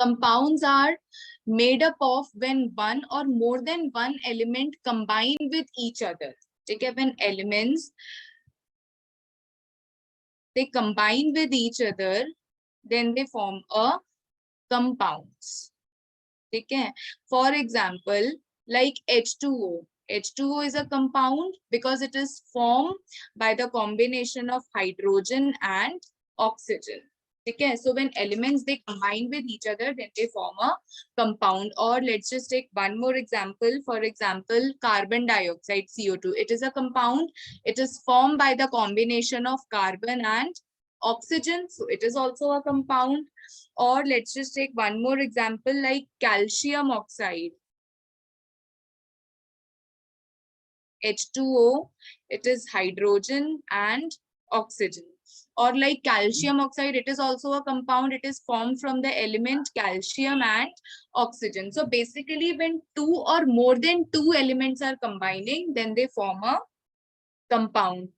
Compounds are made up of when one or more than one element combine with each other. Okay, when elements they combine with each other, then they form a compounds. Okay, for example, like H2O. H2O is a compound because it is formed by the combination of hydrogen and oxygen. Okay, so when elements they combine with each other, then they form a compound. Or let's just take one more example. For example, carbon dioxide, CO2. It is a compound. It is formed by the combination of carbon and oxygen. So it is also a compound. Or let's just take one more example like calcium oxide. H2O, it is hydrogen and oxygen. Or like calcium oxide, it is also a compound. It is formed from the element calcium and oxygen. So basically when two or more than two elements are combining, then they form a compound.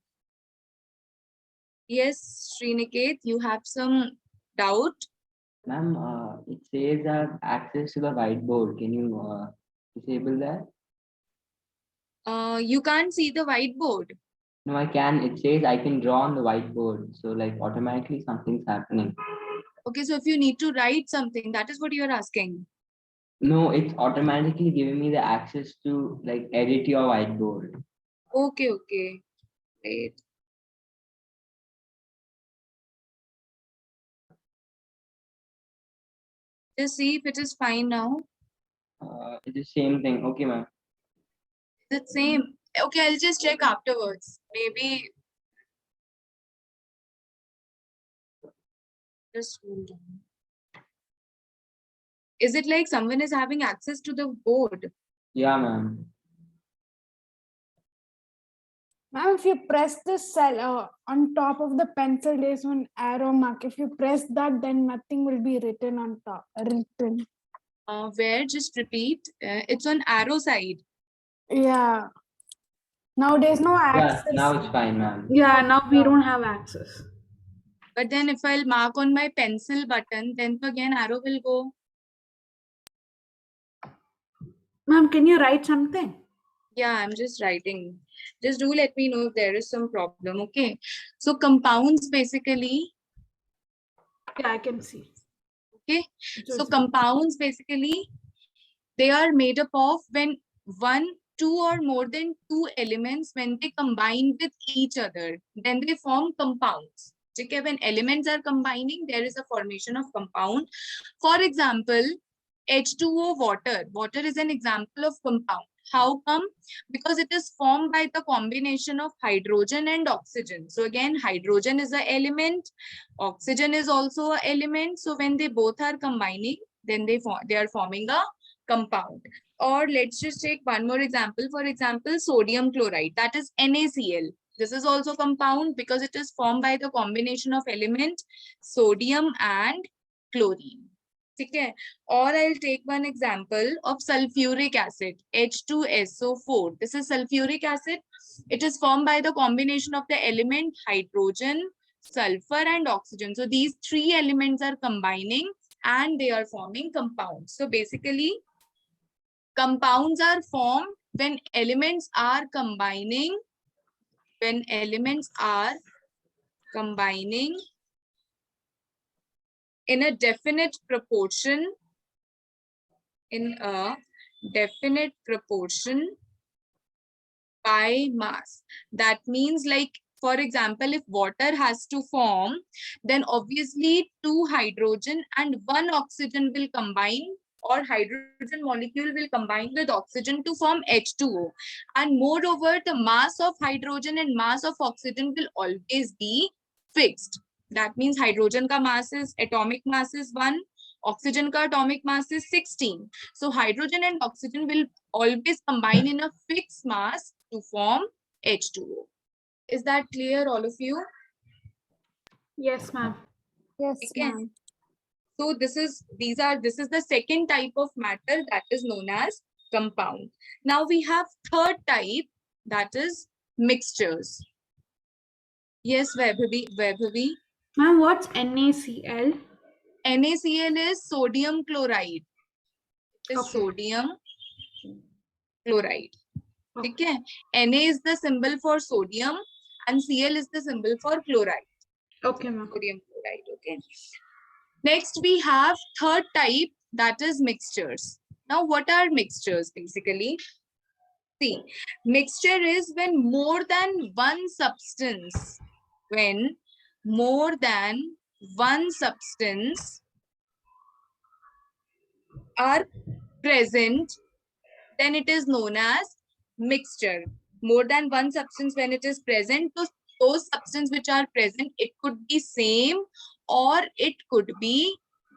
Yes, Sriniket, you have some doubt? Ma'am, it says I have access to the whiteboard. Can you disable that? You can't see the whiteboard. No, I can. It says I can draw on the whiteboard. So like automatically something's happening. Okay, so if you need to write something, that is what you are asking. No, it's automatically giving me the access to like edit your whiteboard. Okay, okay. Wait. Just see if it is fine now. It's the same thing. Okay, ma'am. Is it same? Okay, I'll just check afterwards. Maybe just hold on. Is it like someone is having access to the board? Yeah, ma'am. Ma'am, if you press this cell on top of the pencil, there's one arrow mark. If you press that, then nothing will be written on top. Written. Where? Just repeat. It's on arrow side. Yeah. Now there's no access. Yeah, now it's fine, ma'am. Yeah, now we don't have access. But then if I'll mark on my pencil button, then again arrow will go. Ma'am, can you write something? Yeah, I'm just writing. Just do let me know if there is some problem. Okay. So compounds basically. Yeah, I can see. Okay. So compounds basically, they are made up of when one, two or more than two elements, when they combine with each other, then they form compounds. Okay, when elements are combining, there is a formation of compound. For example, H2O water. Water is an example of compound. How come? Because it is formed by the combination of hydrogen and oxygen. So again, hydrogen is an element, oxygen is also an element. So when they both are combining, then they are forming a compound. Or let's just take one more example. For example, sodium chloride, that is NaCl. This is also compound because it is formed by the combination of element sodium and chlorine. Okay. Or I'll take one example of sulfuric acid, H2SO4. This is sulfuric acid. It is formed by the combination of the element hydrogen, sulfur and oxygen. So these three elements are combining and they are forming compounds. So basically, compounds are formed when elements are combining, when elements are combining in a definite proportion, in a definite proportion by mass. That means, like, for example, if water has to form, then obviously two hydrogen and one oxygen will combine, or hydrogen molecule will combine with oxygen to form H2O. And moreover, the mass of hydrogen and mass of oxygen will always be fixed. That means hydrogen ka mass is, atomic mass is 1, oxygen ka atomic mass is 16. So hydrogen and oxygen will always combine in a fixed mass to form H2O. Is that clear, all of you? Yes, ma'am. Yes, ma'am. So this is the second type of matter that is known as compound. Now we have third type, that is mixtures. Yes, Vaibhavi. Ma'am, what's NaCl? NaCl is sodium chloride. It is sodium chloride. Okay. Na is the symbol for sodium and Cl is the symbol for chloride. Okay, ma'am. Sodium chloride. Okay. Next, we have third type, that is mixtures. Now, what are mixtures basically? See, mixture is when more than one substance, when more than one substance are present, then it is known as mixture. More than one substance when it is present, so those substances which are present, it could be same or it could be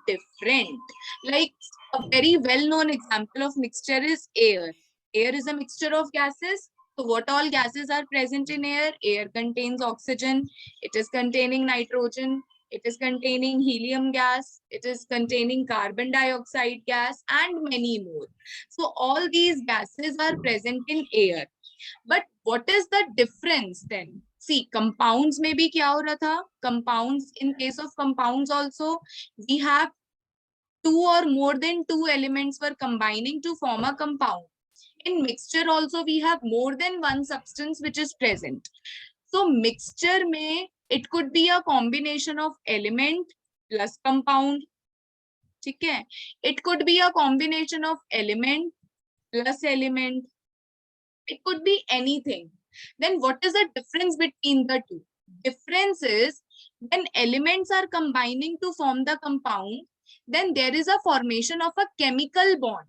different. Like a very well-known example of mixture is air. Air is a mixture of gases. So what all gases are present in air? Air contains oxygen, it is containing nitrogen, it is containing helium gas, it is containing carbon dioxide gas, and many more. So all these gases are present in air. But what is the difference then? See, compounds में भी क्या हो रहा था? Compounds, in case of compounds also, we have two or more than two elements were combining to form a compound. In mixture also, we have more than one substance which is present. So mixture में, it could be a combination of element plus compound. ठीक है? It could be a combination of element plus element. It could be anything. Then what is the difference between the two? Difference is when elements are combining to form the compound, then there is a formation of a chemical bond.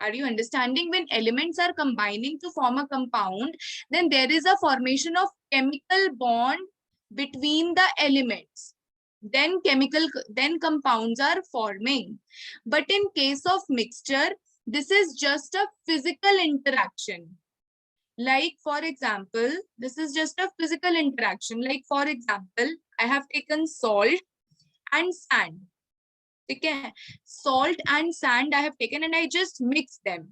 Are you understanding? When elements are combining to form a compound, then there is a formation of chemical bond between the elements. Then compounds are forming. But in case of mixture, this is just a physical interaction. Like for example, this is just a physical interaction. Like for example, I have taken salt and sand. Okay, salt and sand I have taken and I just mix them.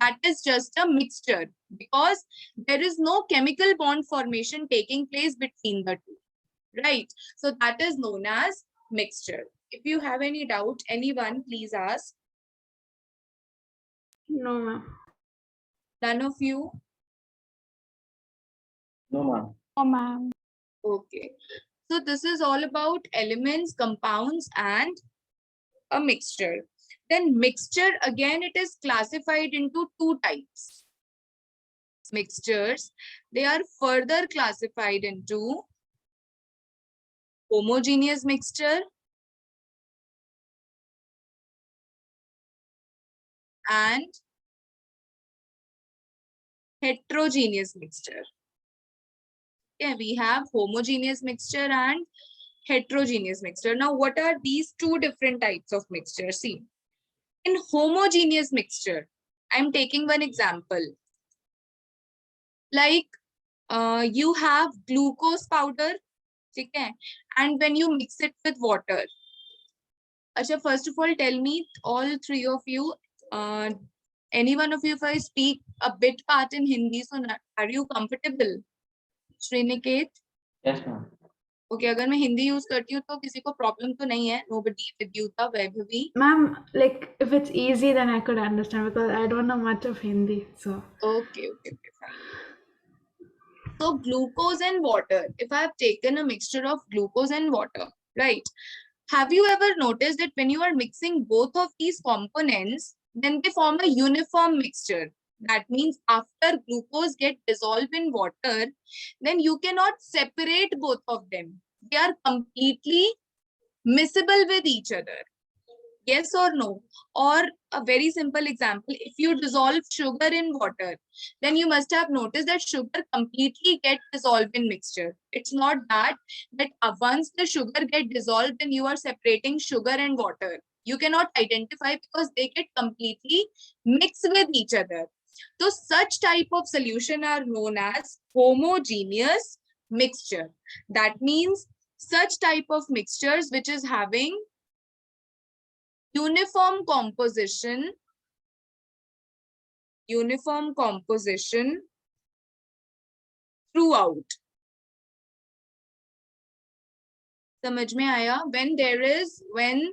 That is just a mixture because there is no chemical bond formation taking place between the two, right? So that is known as mixture. If you have any doubt, anyone, please ask. No, ma'am. None of you? No, ma'am. Oh, ma'am. Okay. So this is all about elements, compounds, and a mixture. Then mixture, again, it is classified into two types. Mixtures, they are further classified into homogeneous mixture and heterogeneous mixture. Okay, we have homogeneous mixture and heterogeneous mixture. Now, what are these two different types of mixture? See, in homogeneous mixture, I'm taking one example. Like you have glucose powder, okay, and when you mix it with water. Acha, first of all, tell me, all three of you, any one of you, if I speak a bit part in Hindi, so are you comfortable? Sriniket? Yes, ma'am. Okay, अगर मैं Hindi use करती हूँ तो किसी को problem तो नहीं है? Nobody, विद्युता, Vaibhavi? Ma'am, like if it's easy, then I could understand because I don't know much of Hindi. So. Okay, fine. So glucose and water. If I have taken a mixture of glucose and water, right? Have you ever noticed that when you are mixing both of these components, then they form a uniform mixture? That means after glucose get dissolved in water, then you cannot separate both of them. They are completely miscible with each other. Yes or no? Or a very simple example, if you dissolve sugar in water, then you must have noticed that sugar completely gets dissolved in mixture. It's not that once the sugar get dissolved, then you are separating sugar and water. You cannot identify because they get completely mixed with each other. So such type of solution are known as homogeneous mixture. That means such type of mixtures which is having uniform composition throughout. समझ में आया? When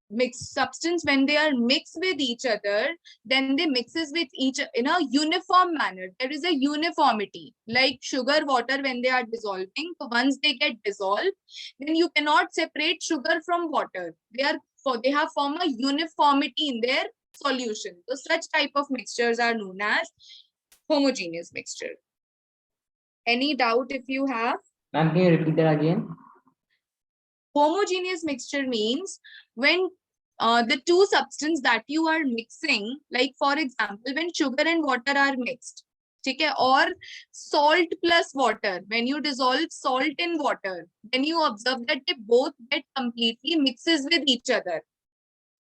mixed substance, when they are mixed with each other, then they mixes with each in a uniform manner. There is a uniformity, like sugar, water, when they are dissolving. So once they get dissolved, then you cannot separate sugar from water. They have formed a uniformity in their solution. So such type of mixtures are known as homogeneous mixture. Any doubt if you have? Ma'am, can you repeat that again? Homogeneous mixture means when the two substances that you are mixing, like for example, when sugar and water are mixed, okay, or salt plus water, when you dissolve salt in water, then you observe that they both get completely mixes with each other.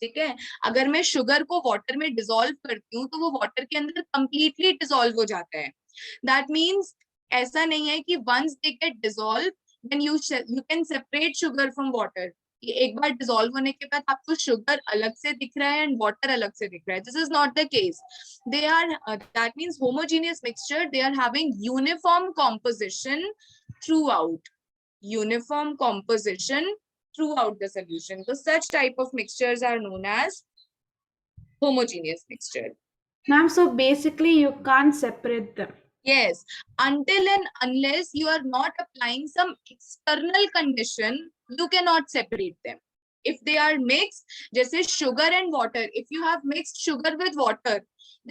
ठीक है, अगर मैं sugar को water में dissolve करती हूँ तो वो वाटर के अंदर कंप्लीटली डिसॉल्व हो जाता है. दैट मीन्स ऐसा नहीं है कि once they get dissolve then you can separate sugar from water. एक बार डिसॉल्व होने के बाद आपको शुगर अलग से दिख रहा है एंड वाटर अलग से दिख रहा है. This is not the case. They are that means homogeneous mixture, they are having uniform composition throughout. Uniform composition throughout the solution. So such type of mixtures are known as homogeneous mixture. Ma'am, so basically you can't separate them. Yes, until and unless you are not applying some external condition, you cannot separate them. If they are mixed, just as sugar and water, if you have mixed sugar with water,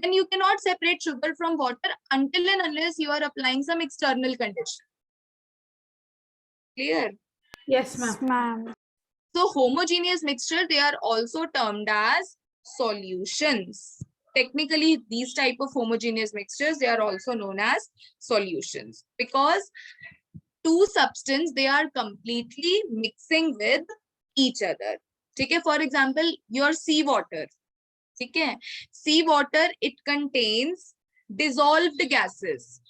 then you cannot separate sugar from water until and unless you are applying some external condition. Clear? Yes, ma'am. Ma'am. So homogeneous mixture, they are also termed as solutions. Technically, these type of homogeneous mixtures, they are also known as solutions because two substances, they are completely mixing with each other. Okay, for example, your seawater. Okay, seawater, it contains dissolved gases.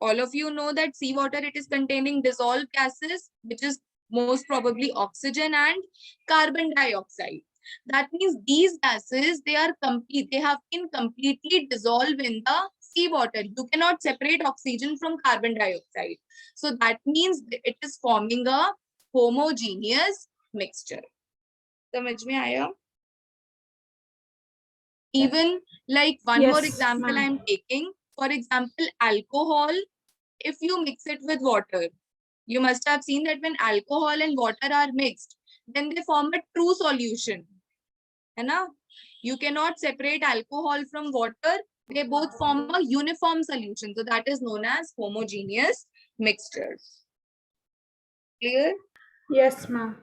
All of you know that seawater, it is containing dissolved gases, which is most probably oxygen and carbon dioxide. That means these gases, they have been completely dissolved in the seawater. You cannot separate oxygen from carbon dioxide. So that means it is forming a homogeneous mixture. समझ में आया? Even like one more Yes, example ma'am. I'm taking. For example, alcohol, if you mix it with water, you must have seen that when alcohol and water are mixed, then they form a true solution. है ना? You cannot separate alcohol from water. They both form a uniform solution. So that is known as homogeneous mixtures. Clear? Yes, ma'am.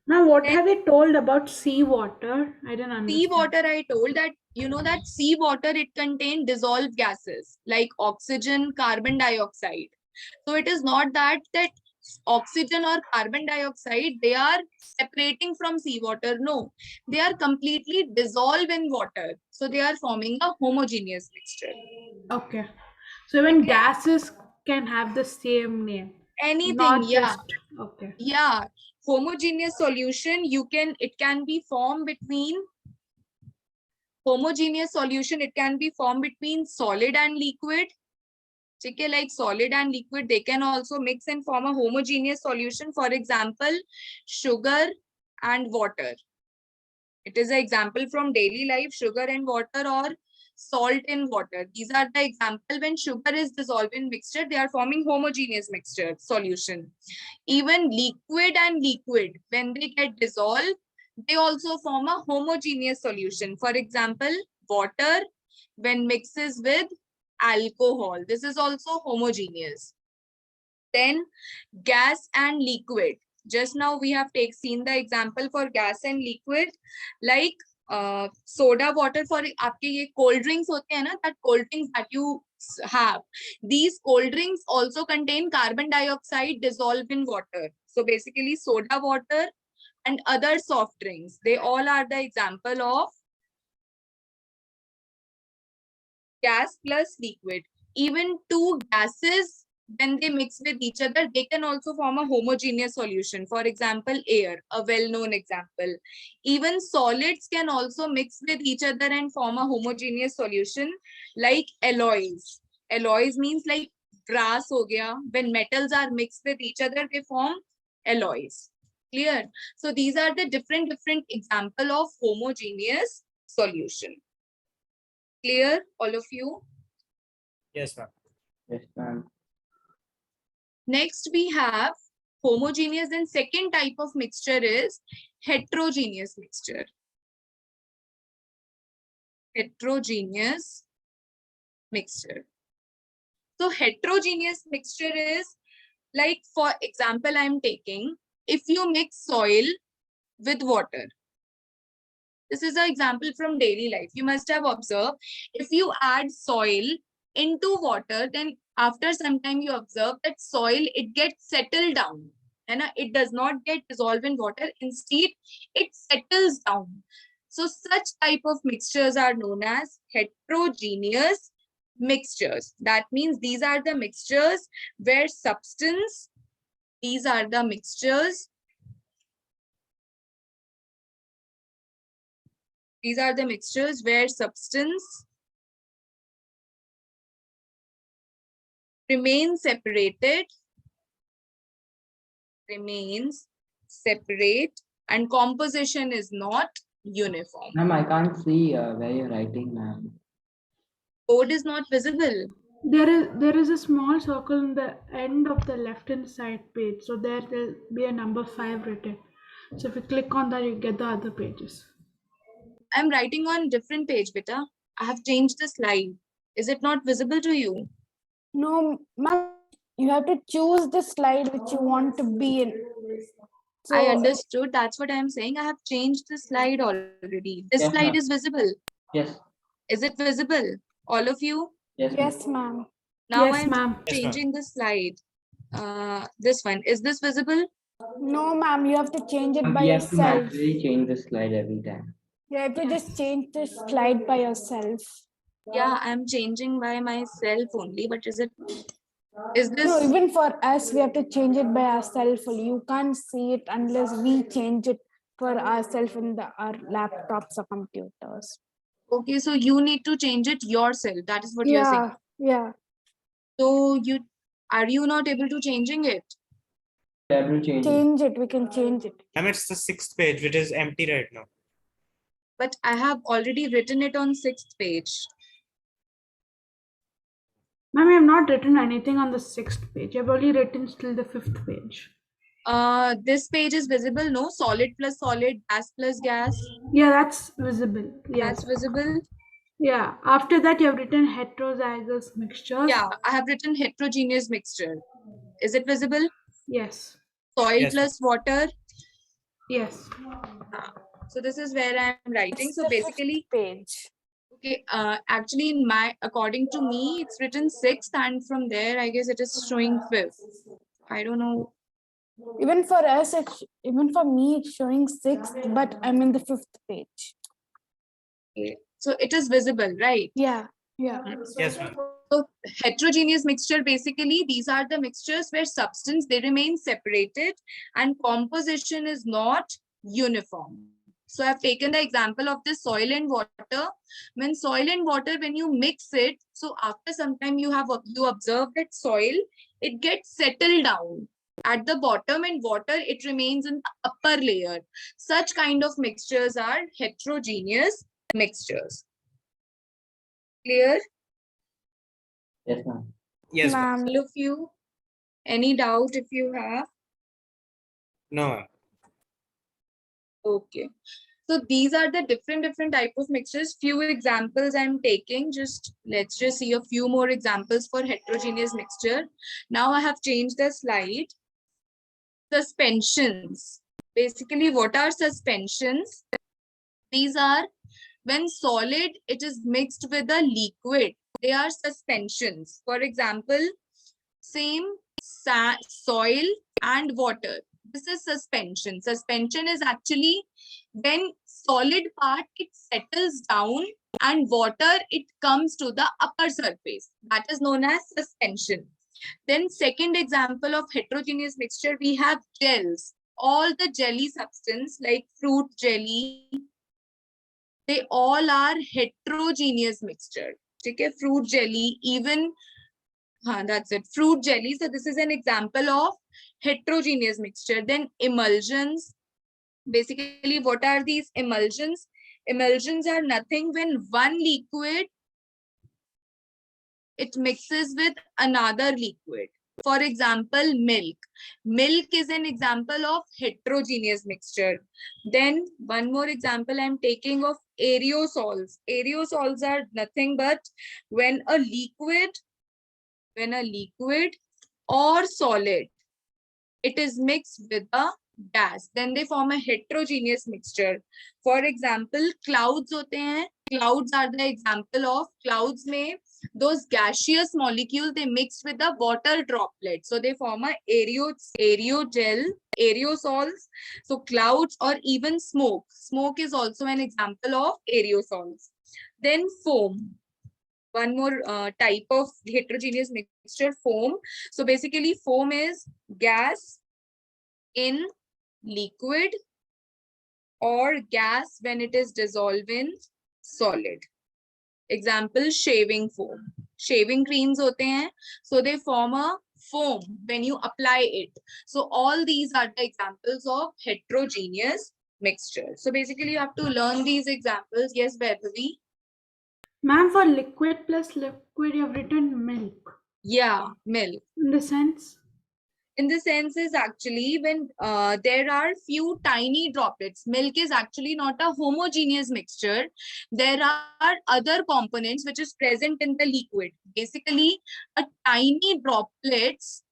Ma'am, what have you told about seawater? I didn't understand. Seawater, I told that, you know that seawater, it contains dissolved gases like oxygen, carbon dioxide. So it is not that oxygen or carbon dioxide, they are separating from seawater. No, they are completely dissolved in water. So they are forming a homogeneous mixture. Okay. So even gases can have the same name. Anything, Not yeah. just okay. Yeah. Homogeneous solution, it can be formed between homogeneous solution, it can be formed between solid and liquid. Okay, like solid and liquid, they can also mix and form a homogeneous solution. For example, sugar and water. It is an example from daily life, sugar and water or salt in water. These are the example when sugar is dissolved in mixture, they are forming homogeneous mixture solution. Even liquid and liquid, when they get dissolved, they also form a homogeneous solution. For example, water when mixes with alcohol, this is also homogeneous. Then gas and liquid. Just now we have seen the example for gas and liquid, like soda water. For आपके ये cold drinks होते हैं ना, that cold drinks that you have, these cold drinks also contain carbon dioxide dissolved in water. So basically soda water and other soft drinks, they all are the example of gas plus liquid. Even two gases, when they mix with each other, they can also form a homogeneous solution. For example, air, a well-known example. Even solids can also mix with each other and form a homogeneous solution, like alloys. Alloys means like brass ho gaya. When metals are mixed with each other, they form alloys. Clear? So these are the different example of homogeneous solution. Clear, all of you? Yes, ma'am. Yes, ma'am. Next we have homogeneous, and second type of mixture is heterogeneous mixture. Heterogeneous mixture. So heterogeneous mixture is, like, for example, I'm taking, if you mix soil with water. This is an example from daily life. You must have observed, if you add soil into water, then after some time you observe that soil, it gets settled down. And it does not get dissolved in water. Instead, it settles down. So such type of mixtures are known as heterogeneous mixtures. That means these are the mixtures where substance, these are the mixtures, these are the mixtures where substance remains separated, and composition is not uniform. Ma'am, I can't see where you're writing, ma'am. Code is not visible. There is a small circle in the end of the left hand side page. So there will be a number 5 written. So if you click on that, you get the other pages. I'm writing on different page, beta. I have changed the slide. Is it not visible to you? No, ma'am, you have to choose the slide which you want to be in. So, I understood. That's what I'm saying. I have changed the slide already. This Yes, slide ma'am. is visible. Yes, Is it visible? All of you? yes, ma'am. yes, ma'am. Now Yes, I'm ma'am. Yes, ma'am. changing the slide. This one. Is this visible? No, ma'am, you have to change it by We have to yourself. manually change the slide every time. You have to just change the slide by yourself. Yeah, I'm changing by myself only. But is this? No, even for us, we have to change it by ourselves. You can't see it unless we change it for ourselves in our laptops or computers. Okay, so you need to change it yourself. That is what you're saying. Yeah. So are you not able to changing it? We have to change it. Change it. We can change it. Ma'am, it's the 6th page, which is empty right now. But I have already written it on 6th page. Ma'am, I have not written anything on the 6th page. I've only written till the 5th page. This page is visible, no? Solid plus solid, gas plus gas. Yeah, that's visible. Yes. That's visible. Yeah. After that, you have written heterozygous mixtures. Yeah, I have written heterogeneous mixture. Is it visible? Yes. Soil Yes, plus water. Yes. So this is where I'm writing. It's So the fifth basically, page. okay, actually according to me, it's written 6th, and from there, I guess it is showing 5th. I don't know. Even for us, even for me, it's showing 6th, but I'm in the 5th page. Okay. So it is visible, right? Yeah. Yes, ma'am. So heterogeneous mixture, basically, these are the mixtures where substance, they remain separated and composition is not uniform. So I've taken the example of the soil and water. When soil and water, when you mix it, so after some time you observe that soil, it gets settled down at the bottom, and water, it remains in the upper layer. Such kind of mixtures are heterogeneous mixtures. Clear? Yes, ma'am. Yes, ma'am. Ma'am. All of you, any doubt if you have? No, ma'am. Okay. So these are the different type of mixtures. Few examples I'm taking. Let's just see a few more examples for heterogeneous mixture. Now I have changed the slide. Suspensions. Basically, what are suspensions? These are when solid, it is mixed with a liquid. They are suspensions. For example, same soil and water. This is suspension. Suspension is actually when solid part, it settles down and water, it comes to the upper surface. That is known as suspension. Then second example of heterogeneous mixture, we have gels. All the jelly substance like fruit jelly, they all are heterogeneous mixture. Okay, fruit jelly, even That's it. Fruit jelly. So this is an example of heterogeneous mixture. Then emulsions. Basically, what are these emulsions? Emulsions are nothing when one liquid, it mixes with another liquid. For example, milk. Milk is an example of heterogeneous mixture. Then one more example I'm taking of aerosols. Aerosols are nothing but when a liquid or solid, it is mixed with a gas, then they form a heterogeneous mixture. For example, clouds hote hain. Clouds are the example of clouds mein those gaseous molecules, they mix with the water droplets, so they form a aerosols. So clouds or even smoke is also an example of aerosols. Then foam, one more type of heterogeneous mixture, foam. So basically foam is gas in liquid or gas when it is dissolved in solid. Example, shaving foam. Shaving creams hote hain, so they form a foam when you apply it. So all these are the examples of heterogeneous mixture. So basically you have to learn these examples. Yes, Vaibhavi? Ma'am, for liquid plus liquid, you have written milk. Yeah, milk. In the sense? In the sense is actually when there are few tiny droplets. Milk is actually not a homogeneous mixture. There are other components which is present in the liquid. Basically, a tiny droplets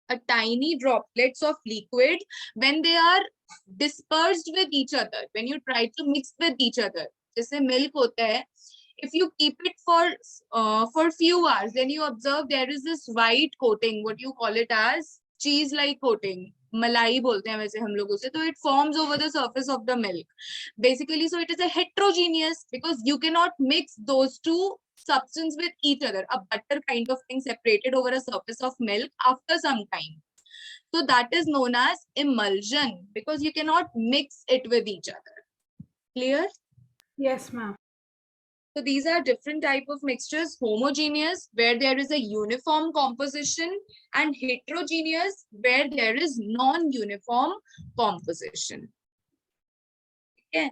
of liquid, when they are dispersed with each other, when you try to mix with each other, जैसे milk होता है, if you keep it for few hours, then you observe there is this white coating, what you call it as cheese like coating, malai bolte hain वैसे हम लोग उसे, तो it forms over the surface of the milk. Basically, so it is a heterogeneous because you cannot mix those two substance with each other. A butter kind of thing separated over a surface of milk after some time. So that is known as emulsion because you cannot mix it with each other. Clear? Yes, ma'am. So these are different type of mixtures: homogeneous, where there is a uniform composition, and heterogeneous, where there is non-uniform composition. Okay.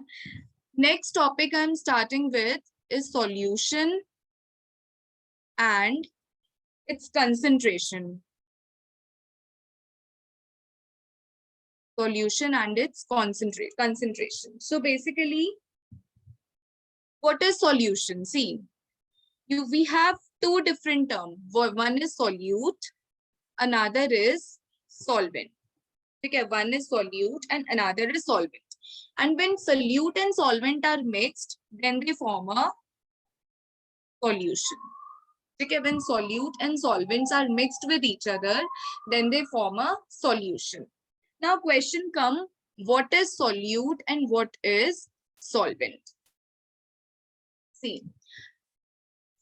Next topic I'm starting with is solution and its concentration. Solution and its concentration. So basically, what is solution? See, we have two different terms. One is solute, another is solvent. Okay, one is solute and another is solvent. And when solute and solvent are mixed, then they form a solution. Okay, when solute and solvents are mixed with each other, then they form a solution. Now question come, what is solute and what is solvent? See,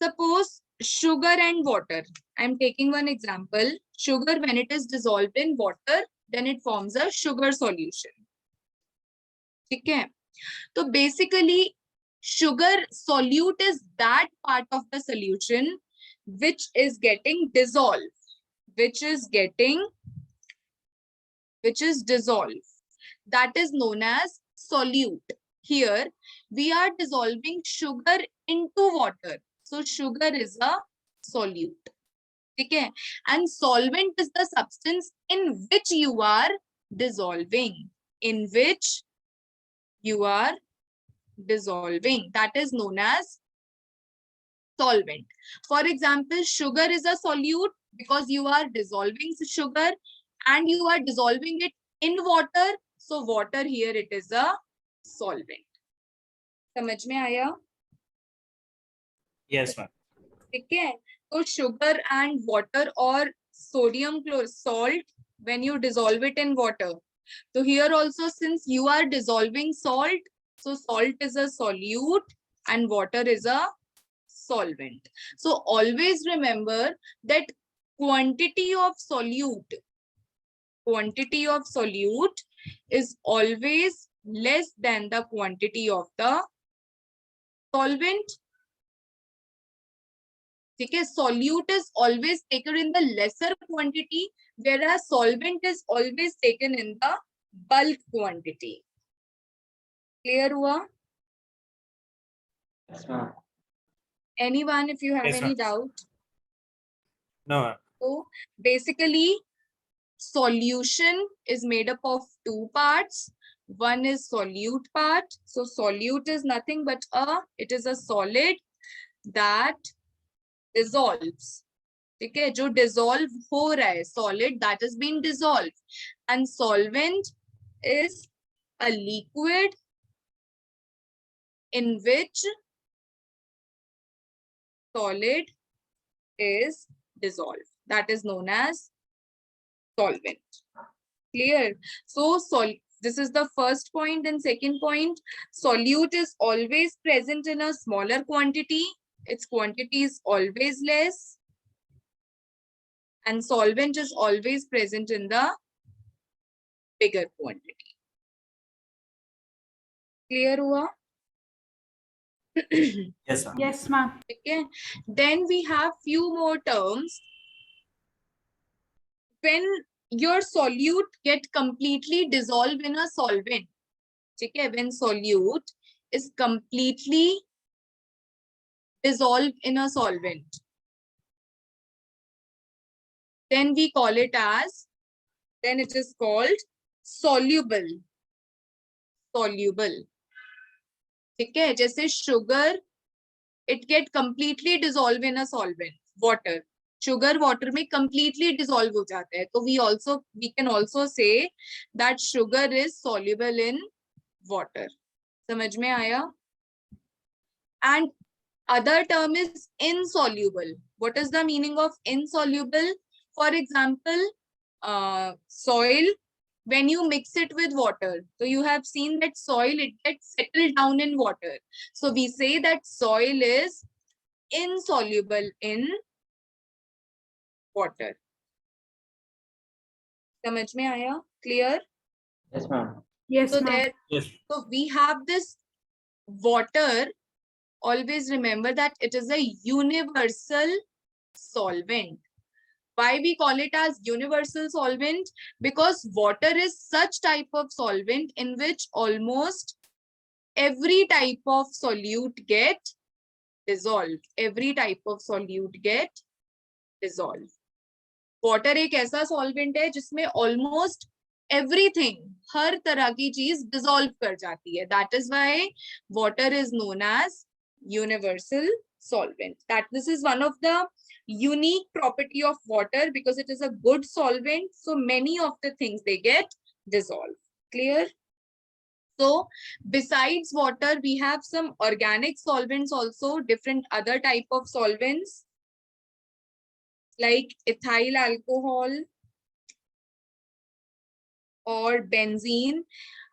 suppose sugar and water. I'm taking one example. Sugar, when it is dissolved in water, then it forms a sugar solution. Okay. So basically, sugar solute is that part of the solution which is getting dissolved, which is dissolved. That is known as solute. Here, we are dissolving sugar into water. So sugar is a solute. Okay. And solvent is the substance in which you are dissolving. In which you are dissolving. That is known as solvent. For example, sugar is a solute because you are dissolving sugar and you are dissolving it in water. So water here, it is a solvent. समझ में आया? Yes, ma'am. Okay. So sugar and water or sodium salt, when you dissolve it in water. So here also, since you are dissolving salt, so salt is a solute and water is a solvent. So always remember that quantity of solute is always less than the quantity of the solvent. ठीक है. Solute is always taken in the lesser quantity, whereas solvent is always taken in the bulk quantity. Clear हुआ? Yes, ma'am. Anyone, if you have Yes, any ma'am. doubt? No, ma'am. So basically, solution is made up of two parts. One is solute part. So solute is nothing but it is a solid that dissolves. ठीक है, जो dissolve हो रहा है, solid that is being dissolved, and solvent is a liquid in which solid is dissolved. That is known as solvent. Clear? So this is the first point. Then second point, solute is always present in a smaller quantity. Its quantity is always less. And solvent is always present in the bigger quantity. Clear हुआ? Yes, ma'am. Yes, ma'am. Okay. Then we have few more terms. When your solute get completely dissolved in a solvent, okay, when solute is completely dissolved in a solvent, then we call it as, then it is called soluble. Soluble. ठीक है, जैसे sugar, it get completely dissolved in a solvent, water. Sugar water में completely dissolve हो जाता है. तो we can also say that sugar is soluble in water. समझ में आया? And other term is insoluble. What is the meaning of insoluble? For example, soil, when you mix it with water, so you have seen that soil, it gets settled down in water. So we say that soil is insoluble in water. समझ में आया? Clear? Yes, ma'am. Yes, So ma'am. there, Yes. so we have this water. Always remember that it is a universal solvent. Why we call it as universal solvent? Because water is such type of solvent in which almost every type of solute get dissolved. Every type of solute get dissolved. Water एक ऐसा solvent है जिसमें almost everything, हर तरह की चीज dissolve कर जाती है. That is why water is known as universal solvent. That this is one of the unique property of water, because it is a good solvent. So many of the things they get dissolved. Clear? So besides water, we have some organic solvents also, different other type of solvents like ethyl alcohol or benzene.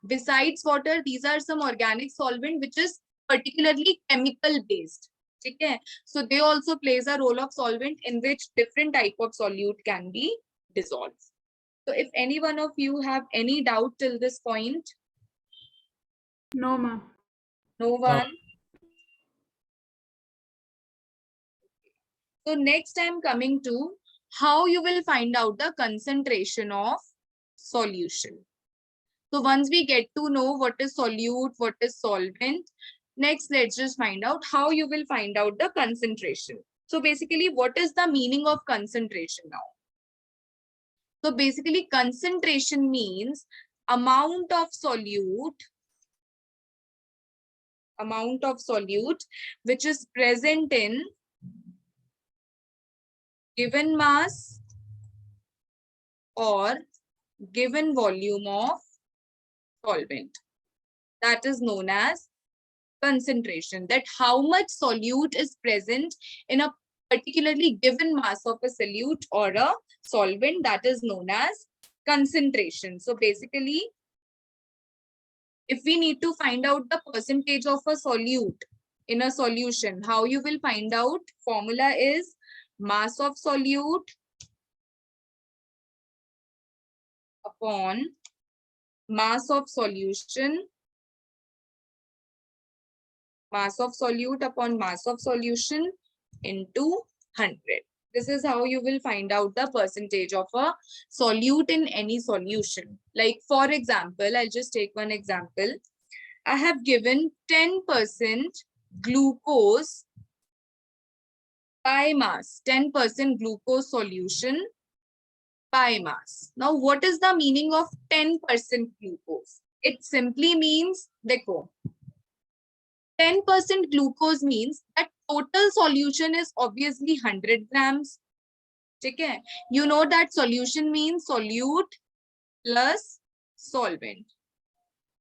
Besides water, these are some organic solvent which is particularly chemical based. Okay, so they also plays a role of solvent in which different type of solute can be dissolved. So if any one of you have any doubt till this point, No, ma'am. no one. So next I'm coming to how you will find out the concentration of solution. So once we get to know what is solute, what is solvent, next let's just find out how you will find out the concentration. So basically, what is the meaning of concentration now? So basically, concentration means amount of solute which is present in given mass or given volume of solvent. That is known as concentration. That how much solute is present in a particularly given mass of a solute or a solvent, that is known as concentration. So basically, if we need to find out the percentage of a solute in a solution, how you will find out? Formula is mass of solute upon mass of solution, mass of solute upon mass of solution into 100. This is how you will find out the percentage of a solute in any solution. Like for example, I'll just take one example. I have given 10% glucose by mass, 10% glucose solution by mass. Now, what is the meaning of 10% glucose? It simply means, देखो, 10% glucose means that total solution is obviously 100 grams. Okay? You know that solution means solute plus solvent.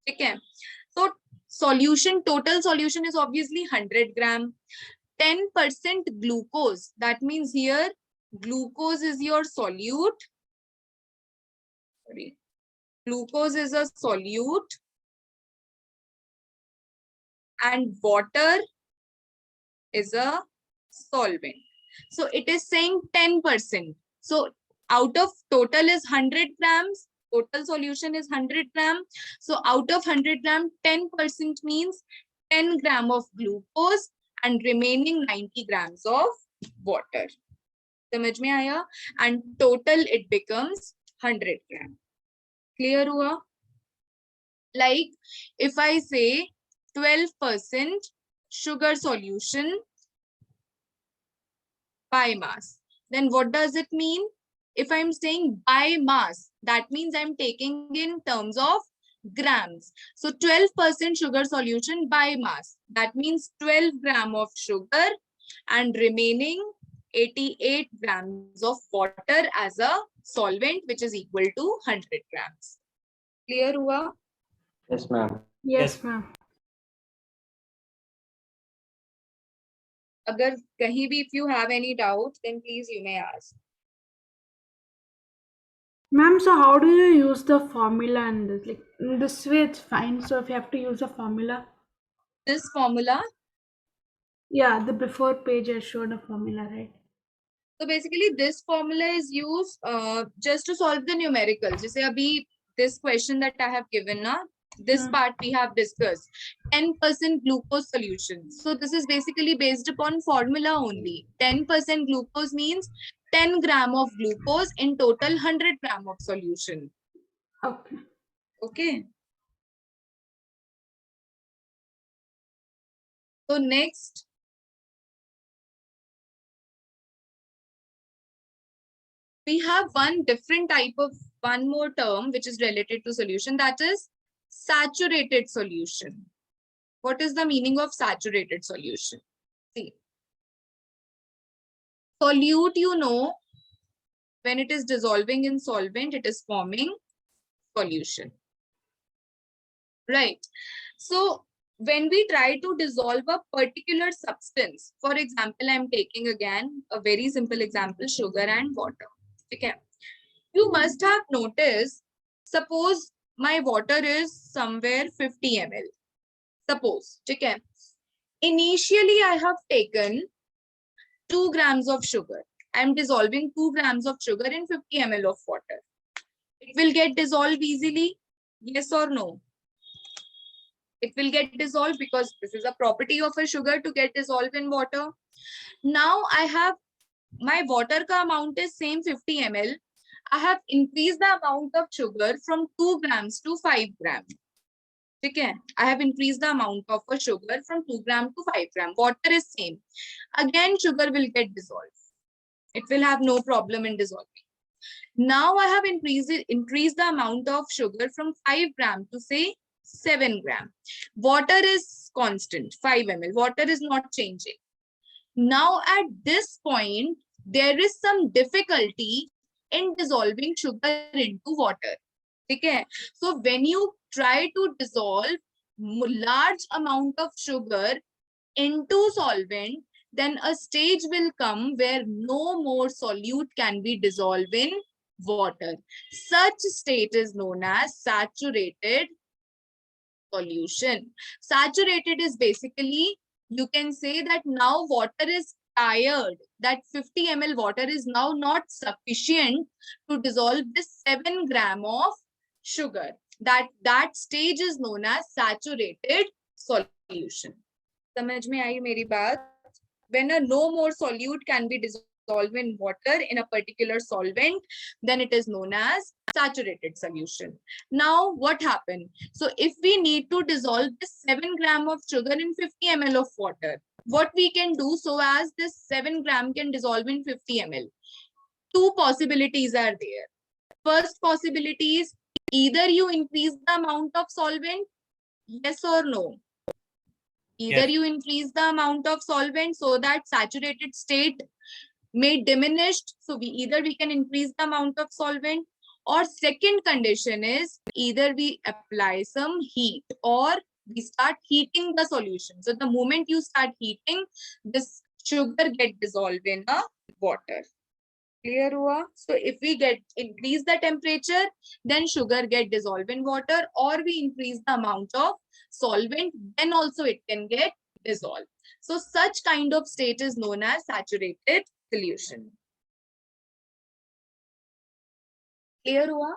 Okay? So solution, total solution is obviously 100 gram. 10% glucose. That means here glucose is your solute. Sorry. Glucose is a solute and water is a solvent. So it is saying 10%. So out of total is 100 grams. Total solution is 100 gram. So out of 100 gram, 10% means 10 gram of glucose and remaining 90 grams of water. समझ में आया? And total it becomes 100 gram. Clear हुआ? Like if I say 12% sugar solution by mass, then what does it mean? If I'm saying by mass, that means I'm taking in terms of grams. So 12% sugar solution by mass, that means 12 gram of sugar and remaining 88 grams of water as a solvent, which is equal to 100 grams. Clear हुआ? Yes, ma'am. Yes, Yes. ma'am. अगर कहीं भी if you have any doubt, then please you may ask. Ma'am, so how do you use the formula in this? Like in this way, it's fine. So if you have to use a formula, This formula, yeah, the before page I showed a formula, right? so basically this formula is used just to solve the numericals. जैसे अभी this question that I have given na, this part we have discussed 10% glucose solution. So this is basically based upon formula only. 10% glucose means 10 gram of glucose in total 100 gram of solution. Okay. Okay. So next, we have one different type of one more term which is related to solution, that is saturated solution. What is the meaning of saturated solution? See, solute, you know, when it is dissolving in solvent, it is forming solution. Right. So when we try to dissolve a particular substance, for example, I'm taking again a very simple example, sugar and water. Okay. You must have noticed, suppose my water is somewhere 50 ml. Suppose, okay. Initially, I have taken 2 grams of sugar. I'm dissolving 2 grams of sugar in 50 ml of water. It will get dissolved easily, yes or no? It will get dissolved because this is a property of a sugar to get dissolved in water. Now I have my water ka amount is same 50 ml. I have increased the amount of sugar from 2 grams to 5 grams. Okay, I have increased the amount of a sugar from 2 gram to 5 gram. Water is same. Again, sugar will get dissolved. It will have no problem in dissolving. Now I have increased the amount of sugar from 5 gram to say 7 gram. Water is constant, 5 ml. Water is not changing. Now at this point, there is some difficulty in dissolving sugar into water. Okay? So when you try to dissolve large amount of sugar into solvent, then a stage will come where no more solute can be dissolved in water. Such state is known as saturated solution. Saturated is basically, you can say that now water is tired, that 50 ml water is now not sufficient to dissolve this 7 gram of sugar. That stage is known as saturated solution. समझ में आई मेरी बात? When a no more solute can be dissolved in water in a particular solvent, then it is known as saturated solution. Now, what happened? So if we need to dissolve this 7 gram of sugar in 50 ml of water, what we can do so as this 7 gram can dissolve in 50 ml? Two possibilities are there. First possibility is either you increase the amount of solvent, yes or no. Either Yes. you increase the amount of solvent so that saturated state may diminish. So we can increase the amount of solvent, or second condition is either we apply some heat or we start heating the solution. So the moment you start heating, this sugar get dissolved in a water. Clear hua? So if we increase the temperature, then sugar get dissolved in water, or we increase the amount of solvent, then also it can get dissolved. So such kind of state is known as saturated solution. Clear hua?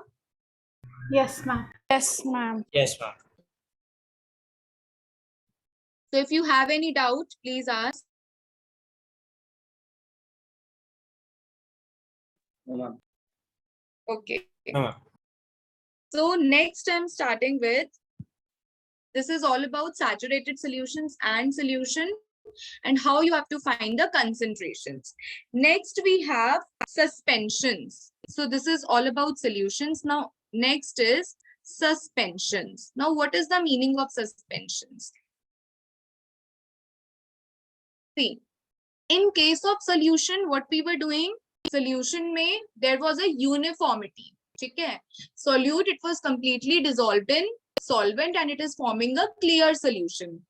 Yes, ma'am. Yes, ma'am. Yes, ma'am. So if you have any doubt, please ask. No, ma'am. Okay. No, ma'am. So next I'm starting with, this is all about saturated solutions and solution and how you have to find the concentrations. Next we have suspensions. So this is all about solutions. Now next is suspensions. Now what is the meaning of suspensions? See, in case of solution, what we were doing, solution mein there was a uniformity. Okay? Solute, it was completely dissolved in solvent and it is forming a clear solution.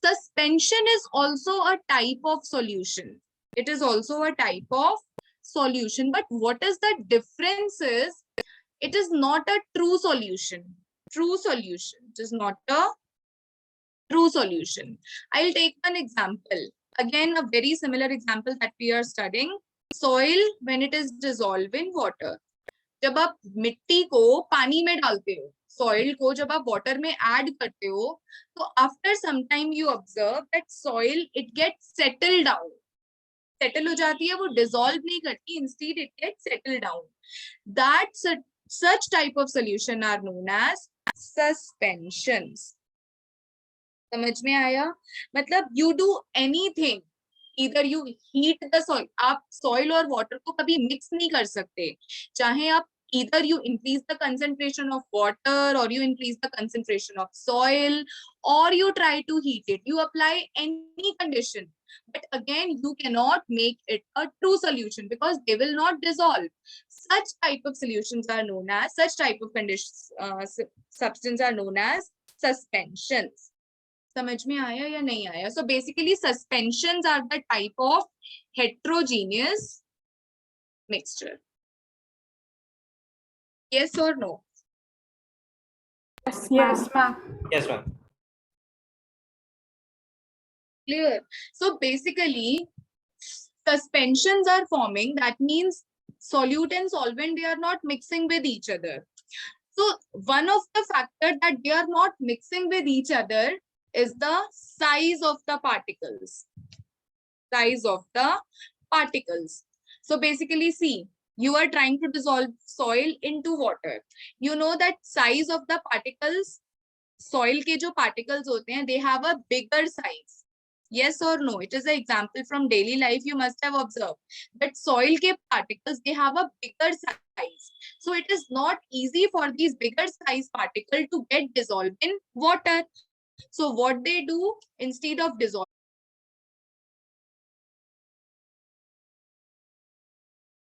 Suspension is also a type of solution. It is also a type of solution. But what is the difference is, it is not a true solution. True solution. It is not a true solution. I'll take an example. Again, a very similar example that we are studying. Soil, when it is dissolved in water. जब आप मिट्टी को पानी में डालते हो, soil को जब आप water में add करते हो, तो after some time you observe that soil it gets settled down. Settle हो जाती है, वो dissolve नहीं करती, instead it gets settled down. That such type of solution are known as suspensions. समझ में आया? मतलब you do anything, either you heat the soil. आप soil और water को कभी mix नहीं कर सकते. चाहे आप either you increase the concentration of water or you increase the concentration of soil or you try to heat it. You apply any condition. But again, you cannot make it a true solution because they will not dissolve. Such type of solutions are known as, such type of conditions, substances are known as suspensions. समझ में आया या नहीं आया? So basically suspensions are the type of heterogeneous mixture. Yes or no? Yes, ma'am. Yes, ma'am. Clear? So basically suspensions are forming, that means solute and solvent, they are not mixing with each other. So one of the factors that they are not mixing with each other is the size of the particles. Size of the particles. So basically, see, you are trying to dissolve soil into water. You know that size of the particles, soil ke jo particles hote hain, they have a bigger size. Yes or no? It is an example from daily life. You must have observed that soil ke particles, they have a bigger size. So it is not easy for these bigger size particles to get dissolved in water. So what they do, instead of dissolving